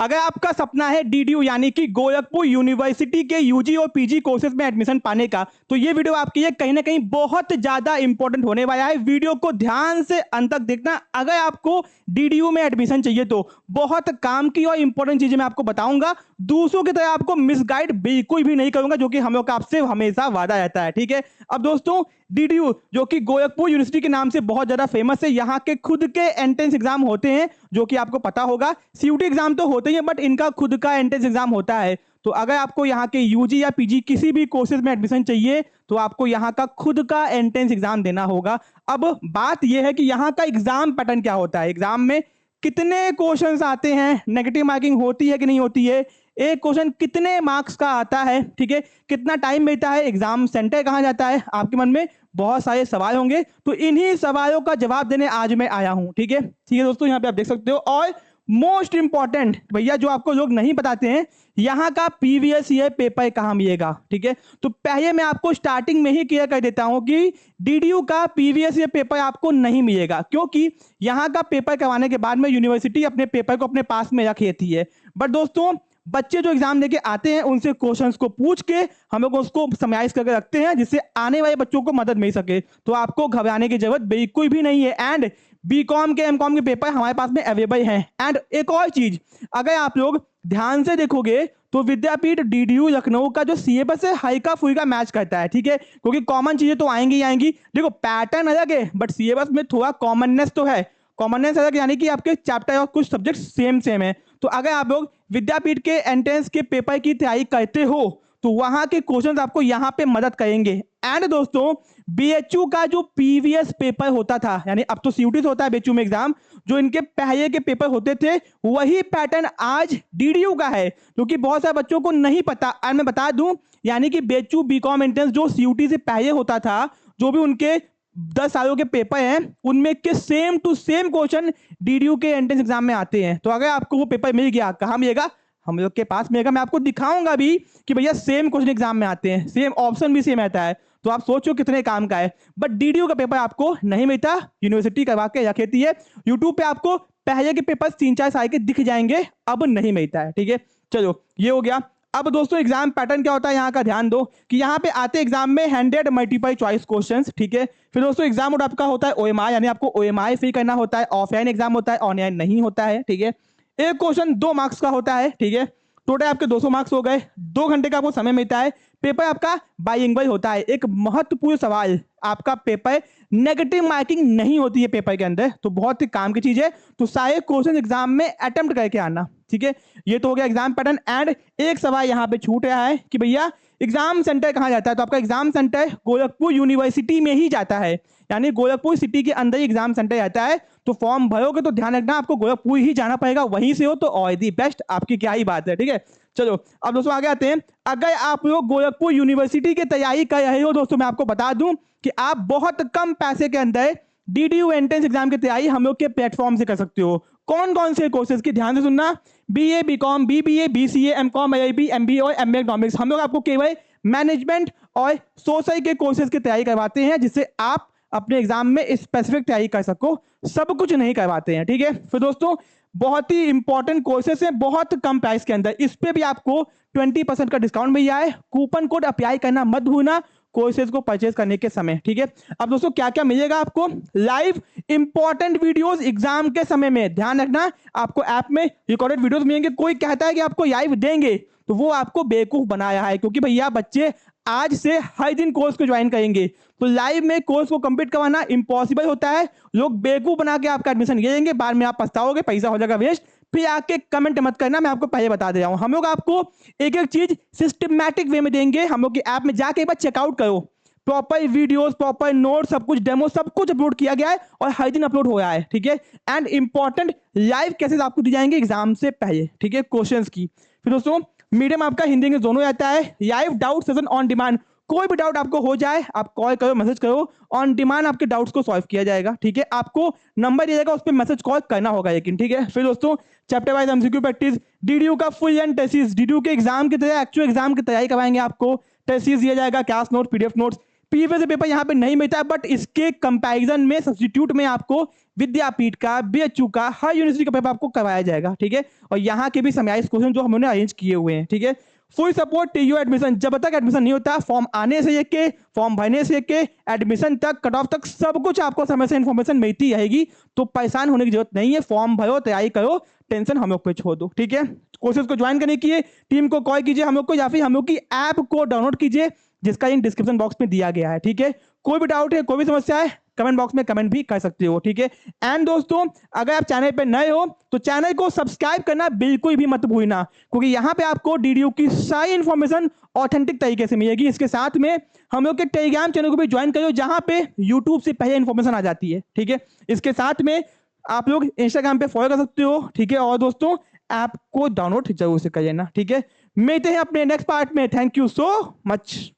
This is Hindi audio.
अगर आपका सपना है डीडीयू यानी कि गोरखपुर यूनिवर्सिटी के यूजी और पीजी कोर्सेज में एडमिशन पाने का, तो ये वीडियो आपके लिए कहीं ना कहीं बहुत ज्यादा इंपॉर्टेंट होने वाला है। वीडियो को ध्यान से अंत तक देखना। अगर आपको डीडीयू में एडमिशन चाहिए तो बहुत काम की और इंपॉर्टेंट चीजें मैं आपको बताऊंगा। दूसरों की तरह आपको मिसगाइड बिल्कुल भी नहीं करूंगा, जो कि हम लोग का आपसे हमेशा वादा रहता है। ठीक है, अब दोस्तों डीडीयू जो कि गोरखपुर यूनिवर्सिटी के नाम से बहुत ज्यादा फेमस है, यहाँ के खुद के एंट्रेंस एग्जाम होते हैं, जो कि आपको पता होगा। सीयूटी एग्जाम तो होते ही है, बट इनका खुद का एंट्रेंस एग्जाम होता है। तो अगर आपको यहाँ के यूजी या पीजी किसी भी कोर्सेज में एडमिशन चाहिए तो आपको यहाँ का खुद का एंट्रेंस एग्जाम देना होगा। अब बात यह है कि यहाँ का एग्जाम पैटर्न क्या होता है, एग्जाम में कितने क्वेश्चंस आते हैं, नेगेटिव मार्किंग होती है कि नहीं होती है, एक क्वेश्चन कितने मार्क्स का आता है, ठीक है, कितना टाइम मिलता है, एग्जाम सेंटर कहाँ जाता है। आपके मन में बहुत सारे सवाल होंगे, तो इन्हीं सवालों का जवाब देने आज मैं आया हूं। ठीक है, ठीक है दोस्तों, यहाँ पे आप देख सकते हो। और मोस्ट इंपॉर्टेंट भैया, जो आपको लोग नहीं बताते हैं, यहाँ का प्रीवियस ईयर पेपर कहाँ मिलेगा। ठीक है, तो पहले मैं आपको स्टार्टिंग में ही क्लियर कर देता हूं कि डीडीयू का प्रीवियस ईयर पेपर आपको नहीं मिलेगा, क्योंकि यहाँ का पेपर करवाने के बाद में यूनिवर्सिटी अपने पेपर को अपने पास में रख लेती है। बट दोस्तों बच्चे जो एग्जाम लेके आते हैं उनसे क्वेश्चंस को पूछ के हम लोग उसको समराइज करके रखते हैं, जिससे आने वाले बच्चों को मदद मिल सके। तो आपको घबराने की जरूरत बिल्कुल भी नहीं है। एंड बीकॉम के एमकॉम के पेपर हमारे पास में अवेलेबल हैं। एंड एक और चीज, अगर आप लोग ध्यान से देखोगे तो विद्यापीठ डीडीयू लखनऊ का जो सिलेबस है हल्का फुल्का मैच करता है। ठीक है, क्योंकि कॉमन चीजें तो आएंगी ही आएंगी। देखो पैटर्न अलग है, बट सिलेबस में थोड़ा कॉमननेस तो है। कॉमननेस अलग यानी कि आपके चैप्टर और कुछ सब्जेक्ट सेम सेम है। तो अगर आप लोग विद्यापीठ के एंट्रेंस के पेपर की तैयारी करते हो तो वहां के क्वेश्चंस आपको यहां पे मदद करेंगे। एंड दोस्तों बीएचयू का जो प्रीवियस पेपर होता था, यानी अब तो सीयूटी होता है बीएचयू में एग्जाम, जो इनके पहले के पेपर होते थे वही पैटर्न आज डीडीयू का है, क्योंकि बहुत सारे बच्चों को नहीं पता। और मैं बता दूं, यानी कि बीएचयू बीकॉम एंट्रेंस जो सीयूटी से पहले होता था, जो भी उनके 10 सालों के पेपर हैं, उनमें के same to same question DDU के एंट्रेंस एग्जाम में आते हैं। तो अगर आपको वो पेपर मिल गया, कहाँ मिलेगा, हम लोग के पास मिलेगा। मैं आपको दिखाऊंगा भी कि भैया सेम क्वेश्चन एग्जाम में आते हैं, सेम ऑप्शन भी सेम आता है। तो आप सोचो कितने काम का है। बट डीडीयू का पेपर आपको नहीं मिलता, यूनिवर्सिटी करवा के रखती है। यूट्यूब पे आपको पहले के पेपर 3-4 साल के दिख जाएंगे, अब नहीं मिलता है। ठीक है, चलो ये हो गया। अब दोस्तों एग्जाम पैटर्न क्या होता है यहाँ का ध्यान दो कि यहाँ पे आते एग्जाम में 100 मल्टीपल चॉइस क्वेश्चंस। ठीक है, फिर दोस्तों एग्जाम मोड आपका होता है ओएमआर, यानी आपको ओएमआर फिल करना होता है। ऑफलाइन एग्जाम होता है, ऑनलाइन नहीं होता है। ठीक है, एक क्वेश्चन 2 मार्क्स का होता है। ठीक है, टोटल आपके 200 मार्क्स हो गए। 2 घंटे का आपको समय मिलता है। पेपर आपका बाइलिंगुअल होता है। एक महत्वपूर्ण सवाल, आपका पेपर नेगेटिव मार्किंग नहीं होती है पेपर के अंदर, तो बहुत ही काम की चीज है। तो सारे क्वेश्चन एग्जाम में अटेम्प्ट करके आना। ठीक है, ये तो हो गया एग्जाम पैटर्न। एंड एक सवाल यहाँ पे छूट रहा है कि भैया एग्जाम सेंटर कहाँ जाता है, तो आपका एग्जाम सेंटर गोरखपुर यूनिवर्सिटी में ही जाता है, यानी गोरखपुर सिटी के अंदर ही एग्जाम सेंटर जाता है। तो फॉर्म भरोगे तो ध्यान रखना आपको गोरखपुर ही जाना पड़ेगा, वहीं से हो तो ऑल दी बेस्ट, आपकी क्या ही बात है। ठीक है, चलो अब दोस्तों आगे आते हैं। अगर आप लोग गोरखपुर यूनिवर्सिटी की तैयारी कर रहे हो दोस्तों, मैं आपको बता दूं कि आप बहुत कम पैसे के अंदर डीडीयू एंट्रेंस एग्जाम की तैयारी हम लोग के प्लेटफॉर्म से कर सकते हो। कौन कौन से कोर्सेज की, ध्यान से सुनना, BA BCom BBA BCA MCom LLB MBA और एमबीए इकोनॉमिक्स। हम लोग आपको केवल मैनेजमेंट और सोशल के कोर्सेज की तैयारी करवाते हैं, जिससे आप अपने एग्जाम में स्पेसिफिक तैयारी कर सको। सब कुछ नहीं करवाते हैं। ठीक है, फिर दोस्तों बहुत ही इंपॉर्टेंट कोर्सेज है बहुत कम प्राइस के अंदर, इस पे भी आपको 20% का डिस्काउंट मिल जाए। कूपन कोड अप्लाई करना मत भूलना कोर्सेज को परचेज करने के समय। ठीक है, अब दोस्तों क्या क्या मिलेगा आपको, लाइव इंपॉर्टेंट वीडियोस एग्जाम के समय में, ध्यान रखना आपको ऐप में रिकॉर्डेड वीडियोस मिलेंगे। कोई कहता है कि आपको लाइव देंगे तो वो आपको बेवकूफ बनाया है, क्योंकि भैया बच्चे आज से हर दिन कोर्स को ज्वाइन करेंगे, तो लाइव में कोर्स को कंप्लीट करवाना इम्पॉसिबल होता है। लोग बेवकूफ बना के आपका एडमिशन ले लेंगे, बाद में आप पछताओगे, पैसा हो जाएगा वेस्ट। फिर आके कमेंट मत करना, मैं आपको पहले बता दे रहा हूं। हम लोग आपको एक एक चीज सिस्टमैटिक वे में देंगे। हम लोग की ऐप में जाके एक बार चेकआउट करो, प्रॉपर वीडियोस, प्रॉपर नोट, सब कुछ डेमो सब कुछ अपलोड किया गया है और हर दिन अपलोड हो रहा है। ठीक है, एंड इंपॉर्टेंट लाइव कैसेज आपको दी जाएंगे एग्जाम से पहले। ठीक है, क्वेश्चंस की। फिर दोस्तों मीडियम आपका हिंदी इंग्लिश दोनों रहता है। Live doubt session on demand, कोई भी डाउट आपको हो जाए आप कॉल करो, मैसेज करो, ऑन डिमांड आपके डाउट्स को सॉल्व किया जाएगा। ठीक है, आपको नंबर दिया जाएगा, उस पर मैसेज कॉल करना होगा लेकिन। ठीक है, फिर दोस्तों chapter wise MCQ practice, DDU का फुल एंड टेसिस, डीडीयू के एग्जाम की तरह एक्चुअल एग्जाम की तैयारी करवाएंगे आपको। टेसिस दिया जाएगा, class note, PDF notes, previous paper यहाँ पे नहीं मिलता है, बट इसके कंपैरिजन में सब्स्टिट्यूट में आपको विद्यापीठ का, बीएचयू का, हर यूनिवर्सिटी का पेपर आपको करवाया जाएगा, ठीक है। और यहाँ के भी समराइज क्वेश्चन जो हमने अरेंज किए हुए हैं, ठीक है। फुल सपोर्ट टीयू एडमिशन, जब तक एडमिशन नहीं होता, फॉर्म आने से लेके, फॉर्म भरने से लेके, एडमिशन तक, कट ऑफ तक, सब कुछ आपको समय से इन्फॉर्मेशन मिलती रहेगी। तो परेशान होने की जरूरत नहीं है, फॉर्म भरो, तैयारी करो, टेंशन हम लोग पे छोड़ दो, ठीक है। कोर्सेज को ज्वाइन करने की टीम को कॉल कीजिए हम लोग को, या फिर हम लोग की ऐप को डाउनलोड कीजिए, जिसका लिंक डिस्क्रिप्शन बॉक्स में दिया गया है, ठीक है। कोई भी डाउट है, कोई भी समस्या है, कमेंट बॉक्स में कमेंट भी कर सकते हो, ठीक है। एंड दोस्तों, अगर आप चैनल पे नए हो तो चैनल को सब्सक्राइब करना बिल्कुल भी मत भूलना, क्योंकि यहाँ पे आपको डीडीयू की सारी इंफॉर्मेशन ऑथेंटिक तरीके से मिलेगी। इसके साथ में हम लोग के टेलीग्राम चैनल को भी ज्वाइन करो, जहां पे यूट्यूब से पहले इंफॉर्मेशन आ जाती है, ठीक है। इसके साथ में आप लोग इंस्टाग्राम पे फॉलो कर सकते हो, ठीक है। और दोस्तों, ऐप को डाउनलोड जरूर से कर लेना, ठीक है। मिलते हैं अपने नेक्स्ट पार्ट में। Thank you so much.